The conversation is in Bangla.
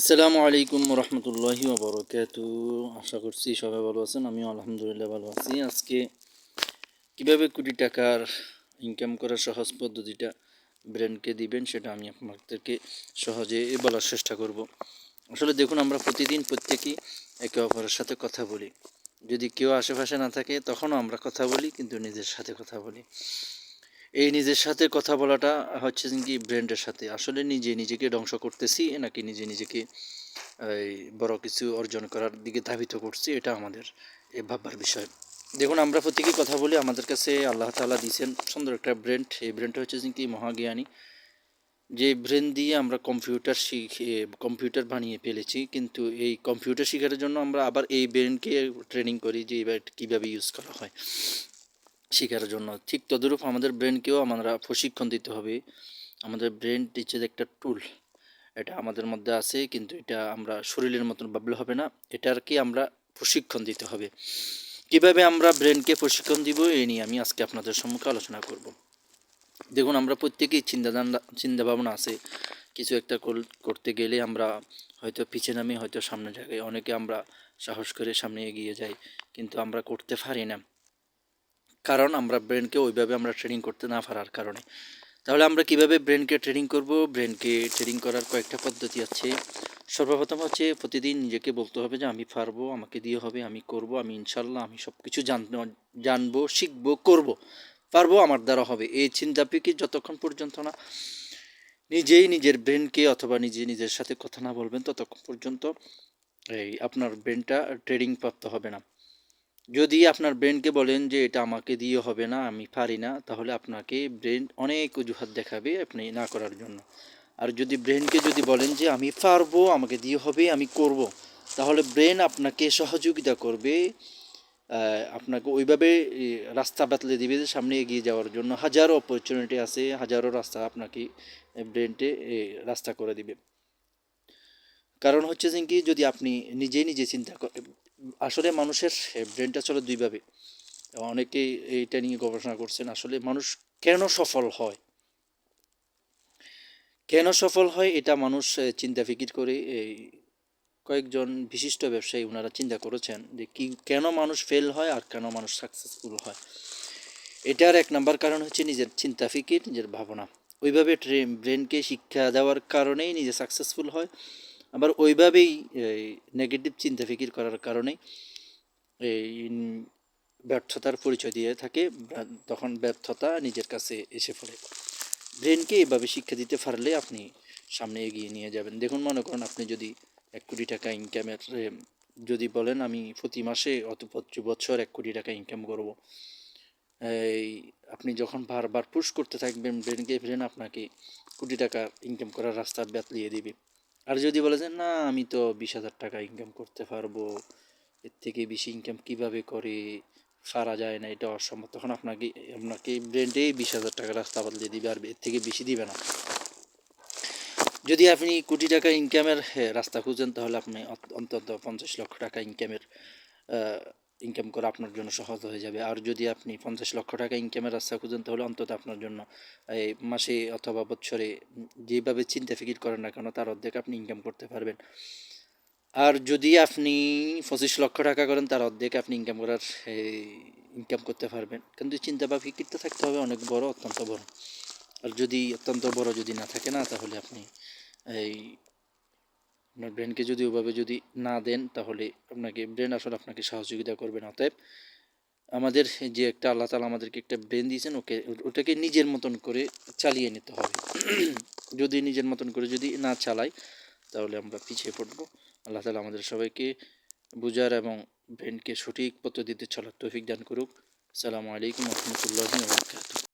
আসসালামু আলাইকুম রহমতুল্লাহি ওবরাকাতু। আশা করছি সবাই ভালো আছেন, আমিও আলহামদুলিল্লাহ ভালো আছি। আজকে কিভাবে কোটি টাকার ইনকাম করার সহজ পদ্ধতিটা ব্র্যান্ডকে দিবেন সেটা আমি আপনাদেরকে সহজে বলার চেষ্টা করব। আসলে দেখুন, আমরা প্রতিদিন প্রত্যেকেই একে অপরের সাথে কথা বলি। যদি কেউ আশেপাশে না থাকে তখনও আমরা কথা বলি, কিন্তু নিজের সাথে কথা বলি। এই নিজের সাথে কথা বলাটা হচ্ছে কি ব্র্যান্ডের সাথে। আসলে নিজেকে ধ্বংস করতেছি নাকি নিজেকে এই বড় কিছু অর্জন করার দিকে ধাবিত করছি, এটা আমাদের ভাববার বিষয়। দেখুন, আমরা প্রত্যেকেই কথা বলি, আমাদের কাছে আল্লাহ তাআলা দিয়েছেন সুন্দর একটা ব্র্যান্ড। এই ব্র্যান্ডটা হচ্ছে কি মহাজ্ঞানী। যে ব্রেন দিয়ে আমরা কম্পিউটার বানিয়ে ফেলেছি, কিন্তু এই কম্পিউটার শেখার জন্য আমরা আবার এই ব্রেনকে ট্রেনিং করি যে এবার কীভাবে ইউজ করা হয় শেখার জন্য। ঠিক তদরূপ আমাদের ব্রেনকেও আমরা প্রশিক্ষণ দিতে হবে। আমাদের ব্রেন হচ্ছে একটা টুল, এটা আমাদের মধ্যে আছে, কিন্তু এটা আমরা শরীরের মতন ভাবলে হবে না, এটাকে আমরা প্রশিক্ষণ দিতে হবে। কিভাবে আমরা ব্রেনকে প্রশিক্ষণ দিব, এই নিয়ে আমি আজকে আপনাদের সম্মুখে আলোচনা করব। দেখুন, আমরা প্রত্যেকেই চিন্তা ভাবনা আছে। কিছু একটা করতে গেলে আমরা হয়তো পিছিয়ে নামি, হয়তো সামনে জায়গায়। অনেকে আমরা সাহস করে সামনে এগিয়ে যাই, কিন্তু আমরা করতে পারি না, কারণ আমরা ব্রেনকে ওইভাবে আমরা ট্রেনিং করতে না পারার কারণে। তাহলে আমরা কিভাবে ব্রেনকে ট্রেনিং করব? ব্রেনকে ট্রেনিং করার কয়েকটা পদ্ধতি আছে। সর্বপ্রথম হচ্ছে প্রতিদিন নিজেকে বলতে হবে যে আমি পারবো, আমাকে দিয়ে হবে, আমি করব, আমি ইনশাল্লাহ আমি সব কিছু জানবো, শিখবো, করব, পারবো, আমার দ্বারা হবে। এই চিন্তাপিকে যতক্ষণ পর্যন্ত না নিজেই নিজের ব্রেনকে অথবা নিজের সাথে কথা না বলবেন, ততক্ষণ পর্যন্ত আপনার ব্রেনটা ট্রেনিং প্রাপ্ত হবে না। যদি আপনার ব্রেনকে বলেন যে এটা আমাকে দিয়ে হবে না, আমি পারি না, তাহলে আপনাকে ব্রেন অনেক অজুহাত দেখাবে আপনি না করার জন্য। আর যদি ব্রেনকে বলেন যে আমি পারবো, আমাকে দিয়ে হবে, আমি করব, তাহলে ব্রেন আপনাকে সহযোগিতা করবে, আপনাকে ওইভাবে রাস্তা বাতলে দিবে যে সামনে এগিয়ে যাওয়ার জন্য। হাজারো অপরচুনিটি আছে, হাজারো রাস্তা আপনাকে ব্রেনটে রাস্তা করে দিবে। কারণ হচ্ছে যে কি, যদি আপনি নিজে চিন্তা করেন, আসলে মানুষের ব্রেনটা চলে দুইভাবে। অনেকেই এইটা নিয়ে গবেষণা করছেন, আসলে মানুষ কেন সফল হয়, এটা মানুষ চিন্তা ফিকির করে। এই কয়েকজন বিশিষ্ট ব্যবসায়ী ওনারা চিন্তা করেছেন যে কেন মানুষ ফেল হয় আর কেন মানুষ সাকসেসফুল হয়। এটার এক নাম্বার কারণ হচ্ছে নিজের চিন্তা ফিকির, নিজের ভাবনা। ওইভাবে ব্রেনকে শিক্ষা দেওয়ার কারণেই নিজে সাকসেসফুল হয়। আবার ওইভাবেই নেগেটিভ চিন্তা ফিকির করার কারণেই এই ব্যর্থতার পরিচয় দিয়ে থাকে, তখন ব্যর্থতা নিজের কাছে এসে পড়ে। ব্রেনকে এভাবে শিক্ষা দিতে পারলে আপনি সামনে এগিয়ে নিয়ে যাবেন। দেখুন, মনে করেন আপনি যদি 1 কোটি টাকা ইনকামের যদি বলেন আমি প্রতি মাসে প্রতি বছর 1 কোটি টাকা ইনকাম করব, এই আপনি যখন বারবার পুশ করতে থাকবেন ব্রেনকে, ব্রেন আপনাকে কোটি টাকা ইনকাম করার রাস্তা বাতলিয়ে দিবে। আর যদি বলে যে না, আমি তো 20,000 টাকা ইনকাম করতে পারবো, এর থেকে বেশি ইনকাম কিভাবে করে, সারা যায় না, এটা অসম্ভব, তখন আপনাকে ব্রেনটাই 20,000 টাকা রাস্তা বদলে দিবে, আর এর থেকে বেশি দিবে না। যদি আপনি কোটি টাকা ইনকামের রাস্তা খুঁজেন, তাহলে আপনি অন্তত 50 লক্ষ টাকা ইনকাম করা আপনার জন্য সহজ হয়ে যাবে। আর যদি আপনি 50 লক্ষ টাকা ইনকামের রাস্তা খুঁজেন, তাহলে অন্তত আপনার জন্য এই মাসে অথবা বছরে যেভাবে চিন্তা ফিকির করেন না কেন, তার অর্ধেক আপনি ইনকাম করতে পারবেন। আর যদি আপনি 25 লক্ষ টাকা করেন, তার অর্ধেক আপনি ইনকাম করতে পারবেন। কিন্তু চিন্তা বা ফিকিরটা থাকতে হবে অনেক বড়, অত্যন্ত বড়। আর যদি অত্যন্ত বড় যদি না থাকে না, তাহলে আপনি এই আপনার ব্রেনকে যদি ওভাবে যদি না দেন, তাহলে ব্রেন আসলে আপনাকে সহযোগিতা করবে না। অতএব আমাদের যে একটা আল্লাহ তাআলা আমাদেরকে একটা ব্রেন দিয়েছেন, ওটাকে নিজের মতন করে চালিয়ে নিতে হবে। যদি নিজের মতন করে যদি না চালাই, তাহলে আমরা পিছিয়ে পড়ব। আল্লাহ তাআলা আমাদের সবাইকে বুঝার এবং ব্রেনকে সঠিক পদ্ধতিতে চলার তৌফিক দান করুক। আসসালামু আলাইকুম ওয়া রাহমাতুল্লাহি ওয়া বারাকাতুহু।